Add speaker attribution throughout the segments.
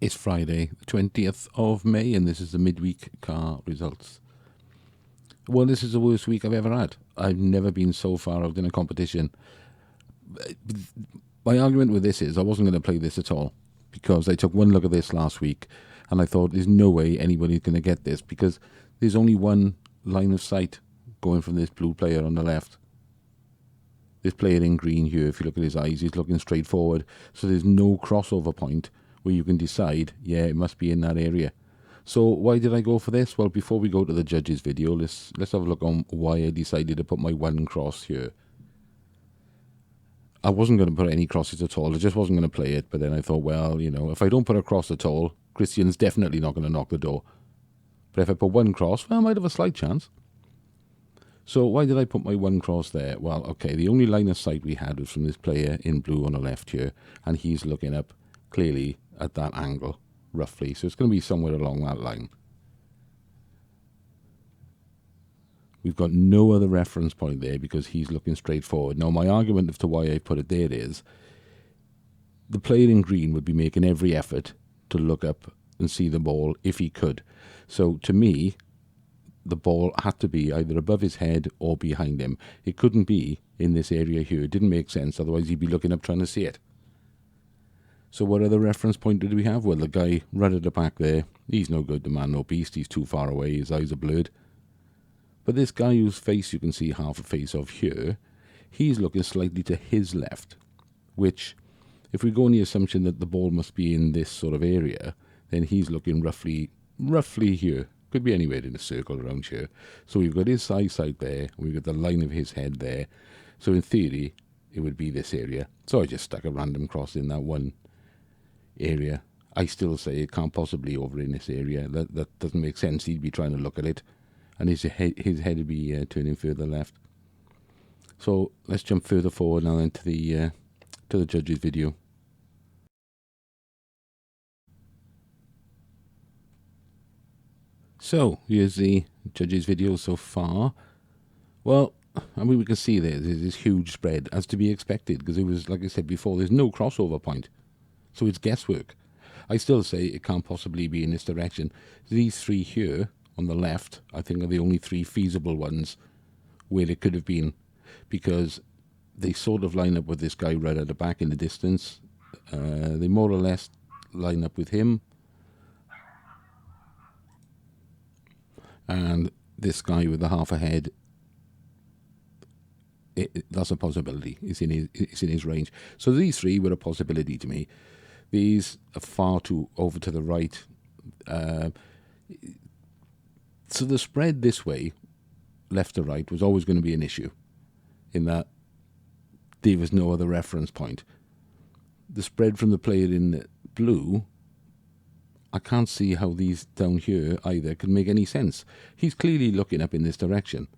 Speaker 1: It's Friday, the 20th of May, and this is the midweek car results. Well, this is the worst week I've ever had. I've never been so far out in a competition. My argument with this is I wasn't going to play this at all, because I took one look at this last week, and I thought there's no way anybody's going to get this, because there's only one line of sight going from this blue player on the left. This player in green here, if you look at his eyes, he's looking straight forward, so there's no crossover point where you can decide, yeah, it must be in that area. So why did I go for this? Well, before we go to the judges video, let's have a look on why I decided to put my one cross here. I wasn't going to put any crosses at all. I just wasn't going to play it. But then I thought, well, you know, if I don't put a cross at all, Christian's definitely not going to knock the door. But if I put one cross, well, I might have a slight chance. So why did I put my one cross there? Well, okay, the only line of sight we had was from this player in blue on the left here. And he's looking up clearly at that angle, roughly. So it's going to be somewhere along that line. We've got no other reference point there because he's looking straight forward. Now, my argument as to why I put it there is the player in green would be making every effort to look up and see the ball if he could. So to me, the ball had to be either above his head or behind him. It couldn't be in this area here. It didn't make sense. Otherwise, he'd be looking up trying to see it. So what other reference point did we have? Well, the guy right at the back there, he's no good, the man, no beast. He's too far away. His eyes are blurred. But this guy whose face you can see half a face of here, he's looking slightly to his left, which, if we go on the assumption that the ball must be in this sort of area, then he's looking roughly here. Could be anywhere in a circle around here. So we've got his eyesight there. We've got the line of his head there. So in theory, it would be this area. So I just stuck a random cross in that one area. I still say it can't possibly over in this area. That doesn't make sense. He'd be trying to look at it, and his head would be turning further left. So let's jump further forward now then to the judges video. So here's the judges video so far. Well, I mean, we can see there's this huge spread, as to be expected, because it was, like I said before, there's no crossover point. So it's guesswork. I still say it can't possibly be in this direction. These three here on the left, I think, are the only three feasible ones where it could have been, because they sort of line up with this guy right at the back in the distance. They more or less line up with him. And this guy with the half a head, that's a possibility. It's in his range. So these three were a possibility to me. These are far too over to the right. So the spread this way, left to right, was always going to be an issue, in that there was no other reference point. The spread from the player in blue, I can't see how these down here either can make any sense. He's clearly looking up in this direction.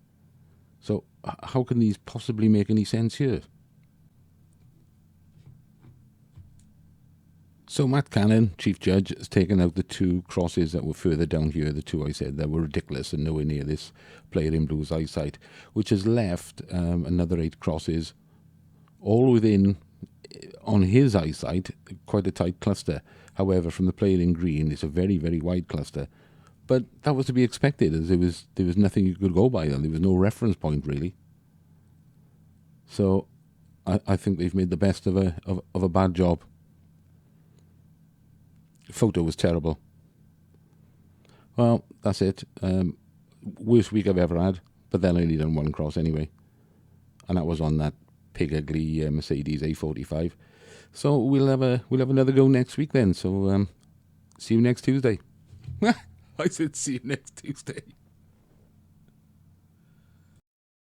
Speaker 1: So how can these possibly make any sense here? So Matt Cannon, Chief Judge, has taken out the two crosses that were further down here, the two I said that were ridiculous and nowhere near this player in blue's eyesight, which has left another 8 crosses, all within, on his eyesight, quite a tight cluster. However, from the player in green, it's a very, very wide cluster. But that was to be expected, as there was nothing you could go by then. There was no reference point, really. So I think they've made the best of a bad job. The photo was terrible. Well, that's it. Worst week I've ever had, but then I only done one cross anyway. And that was on that pig ugly Mercedes A45. So we'll have another go next week then. So see you next Tuesday. I said see you next Tuesday.